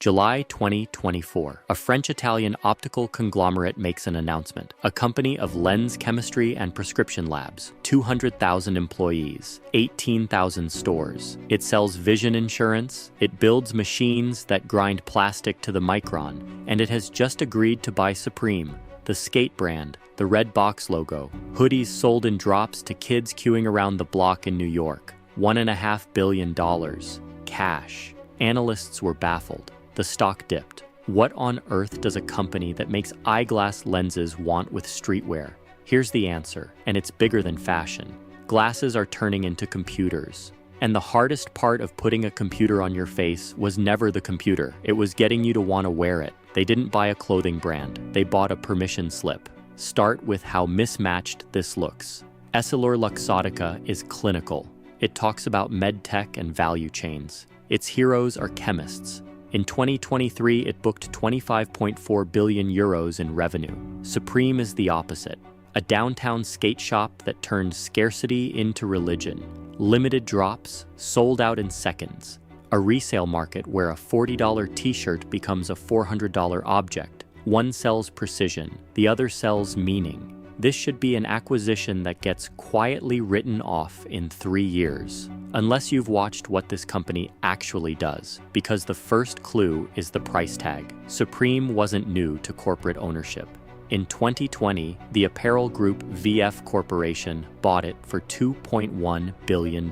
July 2024, a French-Italian optical conglomerate makes an announcement. A company of lens chemistry and prescription labs, 200,000 employees, 18,000 stores. It sells vision insurance, it builds machines that grind plastic to the micron, and it has just agreed to buy Supreme, the skate brand, the red box logo, hoodies sold in drops to kids queuing around the block in New York. $1.5 billion. Cash. Analysts were baffled. The stock dipped. What on earth does a company that makes eyeglass lenses want with streetwear? Here's the answer, and it's bigger than fashion. Glasses are turning into computers. And the hardest part of putting a computer on your face was never the computer. It was getting you to want to wear it. They didn't buy a clothing brand. They bought a permission slip. Start with how mismatched this looks. EssilorLuxottica is clinical. It talks about medtech and value chains. Its heroes are chemists. In 2023, it booked 25.4 billion euros in revenue. Supreme is the opposite. A downtown skate shop that turned scarcity into religion. Limited drops, sold out in seconds. A resale market where a $40 t-shirt becomes a $400 object. One sells precision, the other sells meaning. This should be an acquisition that gets quietly written off in 3 years. Unless you've watched what this company actually does, because the first clue is the price tag. Supreme wasn't new to corporate ownership. In 2020, the apparel group VF Corporation bought it for $2.1 billion.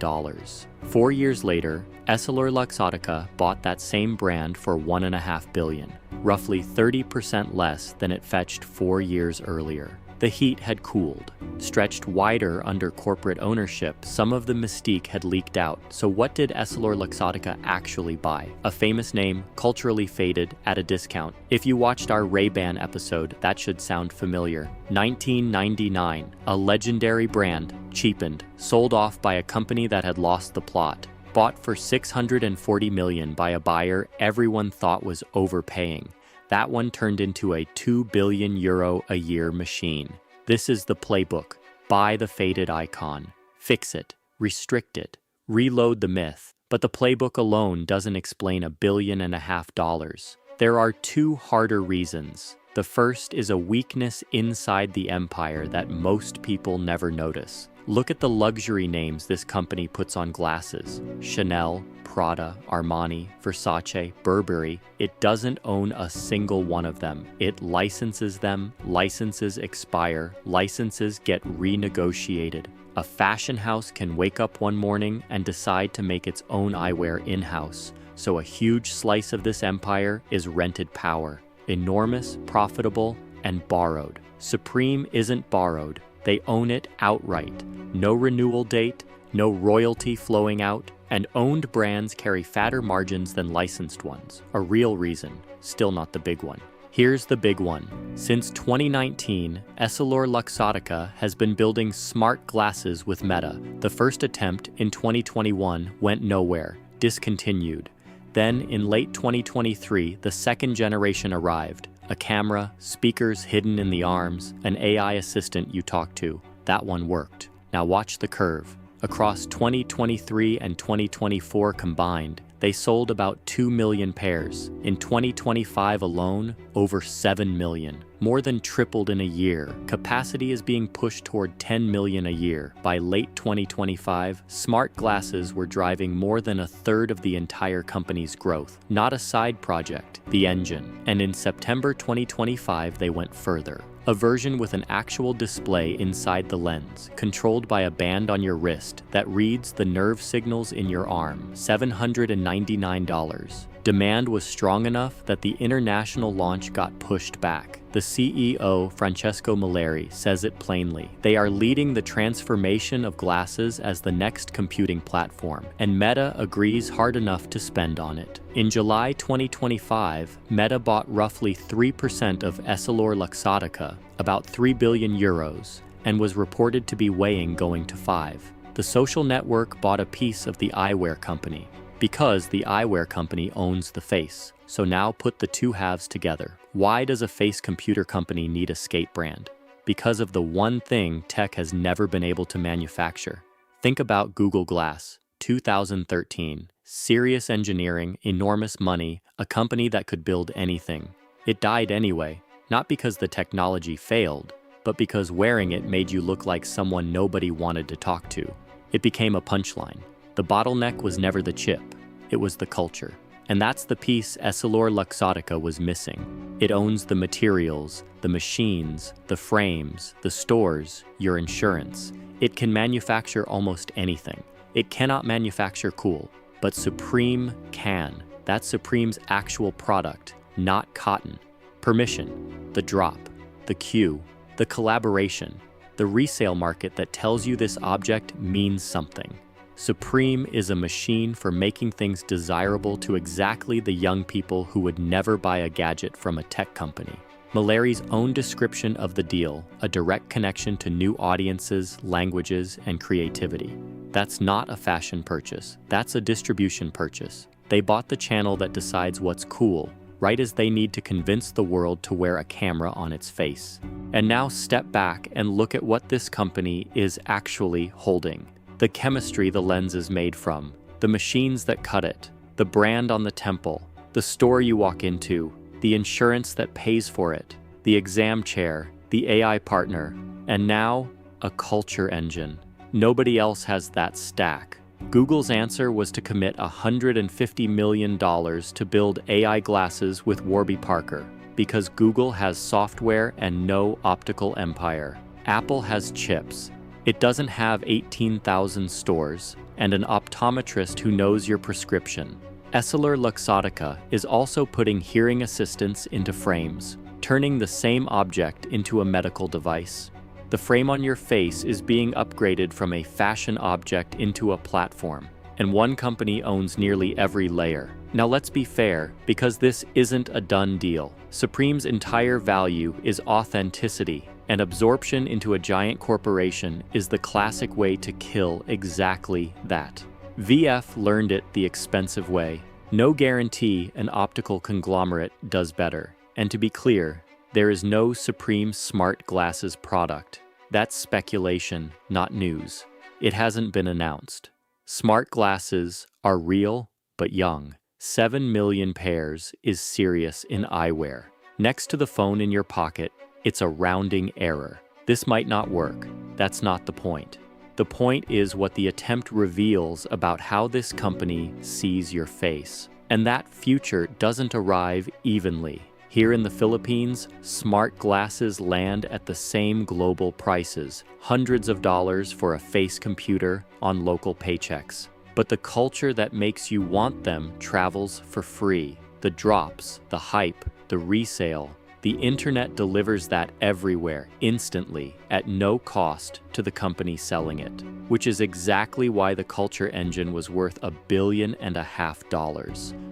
4 years later, EssilorLuxottica bought that same brand for $1.5 billion, roughly 30% less than it fetched 4 years earlier. The heat had cooled. Stretched wider under corporate ownership, some of the mystique had leaked out. So what did EssilorLuxottica actually buy? A famous name, culturally faded, at a discount. If you watched our Ray-Ban episode, that should sound familiar. 1999, a legendary brand, cheapened, sold off by a company that had lost the plot. Bought for $640 million by a buyer everyone thought was overpaying. That one turned into a €2 billion a year machine. This is the playbook. Buy the faded icon. Fix it. Restrict it. Reload the myth. But the playbook alone doesn't explain $1.5 billion. There are two harder reasons. The first is a weakness inside the empire that most people never notice. Look at the luxury names this company puts on glasses. Chanel, Prada, Armani, Versace, Burberry. It doesn't own a single one of them. It licenses them, licenses expire, licenses get renegotiated. A fashion house can wake up one morning and decide to make its own eyewear in-house. So a huge slice of this empire is rented power. Enormous, profitable, and borrowed. Supreme isn't borrowed. They own it outright. No renewal date, no royalty flowing out, and owned brands carry fatter margins than licensed ones. A real reason, still not the big one. Here's the big one. Since 2019, EssilorLuxottica has been building smart glasses with Meta. The first attempt in 2021 went nowhere, discontinued. Then, in late 2023, the second generation arrived. A camera, speakers hidden in the arms, an AI assistant you talk to. That one worked. Now watch the curve. Across 2023 and 2024 combined, they sold about 2 million pairs. In 2025 alone, over 7 million. More than tripled in a year. Capacity is being pushed toward 10 million a year. By late 2025, smart glasses were driving more than a third of the entire company's growth. Not a side project, the engine. And in September 2025, they went further. A version with an actual display inside the lens, controlled by a band on your wrist that reads the nerve signals in your arm. $799. Demand was strong enough that the international launch got pushed back. The CEO, Francesco Milleri, says it plainly. They are leading the transformation of glasses as the next computing platform, and Meta agrees hard enough to spend on it. In July 2025, Meta bought roughly 3% of EssilorLuxottica, about €3 billion, and was reported to be weighing going to 5. The social network bought a piece of the eyewear company, because the eyewear company owns the face. So now put the two halves together. Why does a face computer company need a skate brand? Because of the one thing tech has never been able to manufacture. Think about Google Glass. 2013. Serious engineering, enormous money, a company that could build anything. It died anyway, not because the technology failed, but because wearing it made you look like someone nobody wanted to talk to. It became a punchline. The bottleneck was never the chip, it was the culture. And that's the piece EssilorLuxottica was missing. It owns the materials, the machines, the frames, the stores, your insurance. It can manufacture almost anything. It cannot manufacture cool, but Supreme can. That's Supreme's actual product, not cotton. Permission, the drop, the cue, the collaboration, the resale market that tells you this object means something. Supreme is a machine for making things desirable to exactly the young people who would never buy a gadget from a tech company. Mallory's own description of the deal, a direct connection to new audiences, languages, and creativity. That's not a fashion purchase, that's a distribution purchase. They bought the channel that decides what's cool, right as they need to convince the world to wear a camera on its face. And now step back and look at what this company is actually holding. The chemistry the lens is made from, the machines that cut it, the brand on the temple, the store you walk into, the insurance that pays for it, the exam chair, the AI partner, and now, a culture engine. Nobody else has that stack. Google's answer was to commit $150 million to build AI glasses with Warby Parker, because Google has software and no optical empire. Apple has chips. It doesn't have 18,000 stores and an optometrist who knows your prescription. EssilorLuxottica is also putting hearing assistance into frames, turning the same object into a medical device. The frame on your face is being upgraded from a fashion object into a platform, and one company owns nearly every layer. Now let's be fair, because this isn't a done deal. Supreme's entire value is authenticity, and absorption into a giant corporation is the classic way to kill exactly that. VF learned it the expensive way. No guarantee an optical conglomerate does better. And to be clear, there is no Supreme smart glasses product. That's speculation, not news. It hasn't been announced. Smart glasses are real, but young. 7 million pairs is serious in eyewear. Next to the phone in your pocket, it's a rounding error. This might not work. That's not the point. The point is what the attempt reveals about how this company sees your face. And that future doesn't arrive evenly. Here in the Philippines, smart glasses land at the same global prices, hundreds of dollars for a face computer on local paychecks. But the culture that makes you want them travels for free. The drops, the hype, the resale. The internet delivers that everywhere, instantly, at no cost to the company selling it, which is exactly why the culture engine was worth $1.5 billion.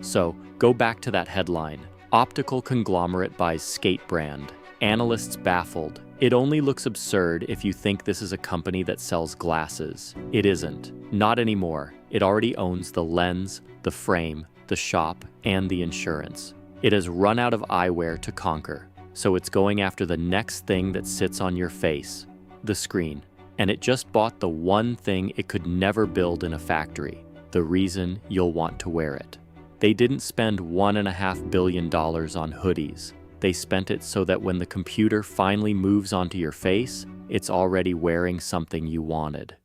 So, go back to that headline. Optical conglomerate buys skate brand. Analysts baffled. It only looks absurd if you think this is a company that sells glasses. It isn't. Not anymore. It already owns the lens, the frame, the shop, and the insurance. It has run out of eyewear to conquer, so it's going after the next thing that sits on your face, the screen. And it just bought the one thing it could never build in a factory, the reason you'll want to wear it. They didn't spend $1.5 billion on hoodies. They spent it so that when the computer finally moves onto your face, it's already wearing something you wanted.